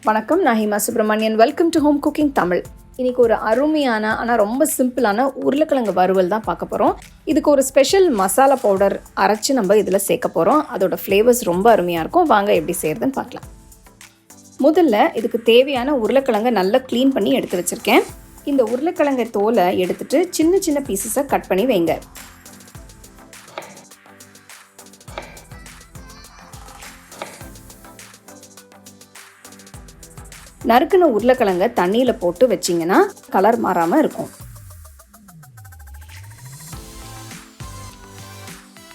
வணக்கம், நான் Hima Subramanian. Welcome to home cooking Tamil. இன்றைக்கி ஒரு அருமையான ஆனால் ரொம்ப சிம்பிளான உருளைக்கிழங்கு வறுவல் தான் பார்க்க போகிறோம். இதுக்கு ஒரு ஸ்பெஷல் மசாலா பவுடர் அரைச்சி நம்ம இதில் சேர்க்க போகிறோம். அதோட ஃப்ளேவர்ஸ் ரொம்ப அருமையாக இருக்கும். வாங்க எப்படி செய்கிறதுன்னு பார்க்கலாம். முதல்ல இதுக்கு தேவையான உருளைக்கிழங்கை நல்லா க்ளீன் பண்ணி எடுத்து வச்சுருக்கேன். இந்த உருளைக்கிழங்கை தோலை எடுத்துகிட்டு சின்ன சின்ன பீசஸை கட் பண்ணி வைங்க. நறுக்கின உருளைக்கிழங்கை தண்ணியில் போட்டு வச்சிங்கன்னா கலர் மாறாமல் இருக்கும்.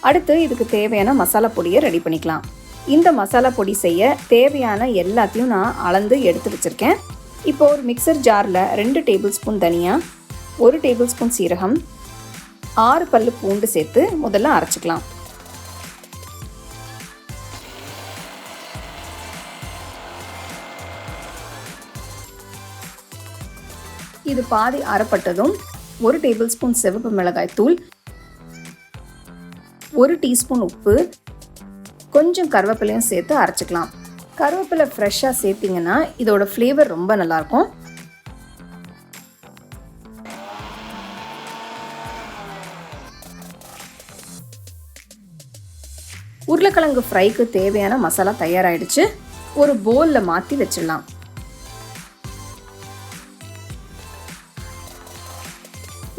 அடுத்து இதுக்கு தேவையான மசாலா பொடியை ரெடி பண்ணிக்கலாம். இந்த மசாலா பொடி செய்ய தேவையான எல்லாத்தையும் நான் அளந்து எடுத்து வச்சுருக்கேன். இப்போ ஒரு மிக்சர் ஜாரில் 2 டேபிள் ஸ்பூன் தனியா, 1 டேபிள் ஸ்பூன் சீரகம், 6 பல்லு பூண்டு சேர்த்து முதல்ல அரைச்சிக்கலாம். இது பாதி அரைப்பட்டதும் 1 டேபிள் ஸ்பூன் சிவப்பு மிளகாய் தூள், 1 டீஸ்பூன் உப்பு, கொஞ்சம் கருவேப்பிலையும் சேர்த்து அரைச்சிக்கலாம். கருவேப்பிலை ஃப்ரெஷ்ஷாக சேர்த்திங்கன்னா இதோட ஃப்ளேவர் ரொம்ப நல்லாயிருக்கும். உருளைக்கிழங்கு ஃப்ரைக்கு தேவையான மசாலா தயாராகிடுச்சு. ஒரு பவுலில் மாற்றி வச்சிடலாம்.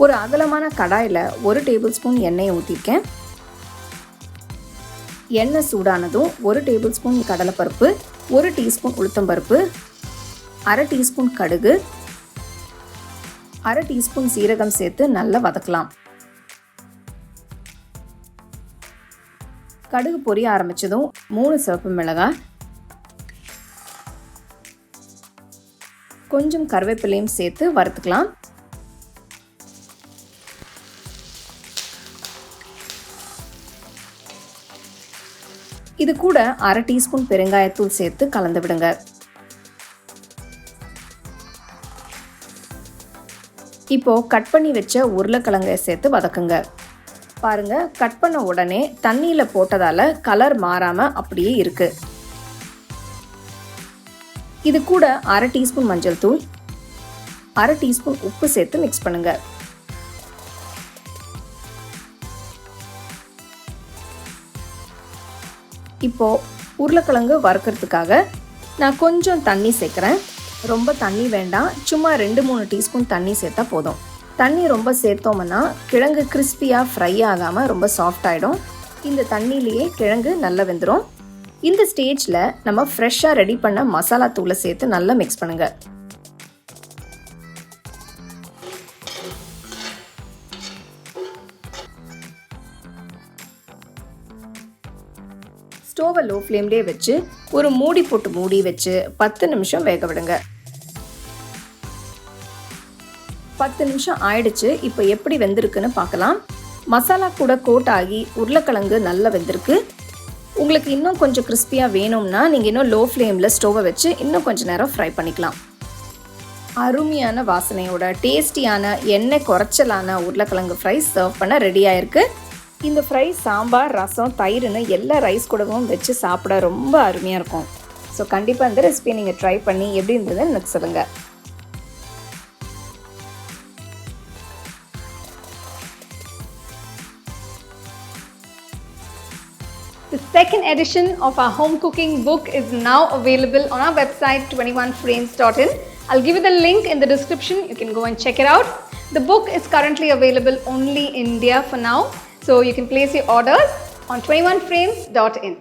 ஒரு அகலமான கடாயில் 1 டேபிள் ஸ்பூன் எண்ணெயை ஊற்றிருக்கேன். எண்ணெய் சூடானதும் 1 டேபிள் ஸ்பூன் கடலைப்பருப்பு, 1 டீஸ்பூன் உளுத்தம்பருப்பு, 1/2 டீஸ்பூன் கடுகு, 1/2 டீஸ்பூன் சீரகம் சேர்த்து நல்லா வதக்கலாம். கடுகு பொரிய ஆரம்பித்ததும் 3 சிவப்பு மிளகாய், கொஞ்சம் கருவேப்பிலையும் சேர்த்து வறுத்துக்கலாம். இது கூட 1/2 டீஸ்பூன் பெருங்காயத்தூள் சேர்த்து கலந்து விடுங்க. இப்போ கட் பண்ணி வச்ச உருளைக்கிழங்கை சேர்த்து வதக்குங்க. பாருங்க, கட் பண்ண உடனே தண்ணியில் போட்டதால கலர் மாறாம அப்படியே இருக்கு. இது கூட 1/2 டீஸ்பூன் மஞ்சள் தூள், 1/2 டீஸ்பூன் உப்பு சேர்த்து மிக்ஸ் பண்ணுங்க. இப்போ உருளைக்கிழங்கு வறுக்கிறதுக்காக நான் கொஞ்சம் தண்ணி சேர்க்குறேன். ரொம்ப தண்ணி வேண்டாம், சும்மா 2-3 டீஸ்பூன் தண்ணி சேர்த்தா போதும். தண்ணி ரொம்ப சேர்த்தோம்னா கிழங்கு கிறிஸ்பியாக ஃப்ரை ஆகாமல் ரொம்ப சாஃப்ட் ஆகிடும். இந்த தண்ணியிலேயே கிழங்கு நல்லா வெந்துடும். இந்த ஸ்டேஜில் நம்ம ஃப்ரெஷ்ஷாக ரெடி பண்ண மசாலா தூளை சேர்த்து நல்லா மிக்ஸ் பண்ணுங்கள். ஸ்டோவை லோ ஃப்ளேம்லேயே வச்சு ஒரு மூடி போட்டு மூடி வச்சு 10 நிமிஷம் வேக விடுங்க. 10 நிமிஷம் ஆயிடுச்சு. இப்போ எப்படி வெந்திருக்குன்னு பார்க்கலாம். மசாலா கூட கோட் ஆகி உருளைக்கிழங்கு நல்லா வெந்திருக்கு. உங்களுக்கு இன்னும் கொஞ்சம் கிறிஸ்பியாக வேணும்னா நீங்கள் இன்னும் லோ ஃப்ளேமில் ஸ்டோவை வச்சு இன்னும் கொஞ்சம் நேரம் ஃப்ரை பண்ணிக்கலாம். அருமையான வாசனையோட டேஸ்டியான எண்ணெய் குறைச்சலான உருளைக்கிழங்கு ஃப்ரை சர்வ் பண்ண ரெடி ஆயிருக்கு. இந்த ஃப்ரை சாம்பார், ரசம், தயிர்னு எல்லா ரைஸ் கூடவும் வச்சு சாப்பிட ரொம்ப அருமையாக இருக்கும். ஸோ கண்டிப்பாக இந்த ரெசிபியை நீங்கள் ட்ரை பண்ணி எப்படி இருந்ததுன்னு எனக்கு சொல்லுங்கள். The second edition of our home cooking book is now available on our website 21frames.in. I'll give you the link in the description. You can go and check it out. The book is currently available only in India for now. So you can place your orders on 21frames.in.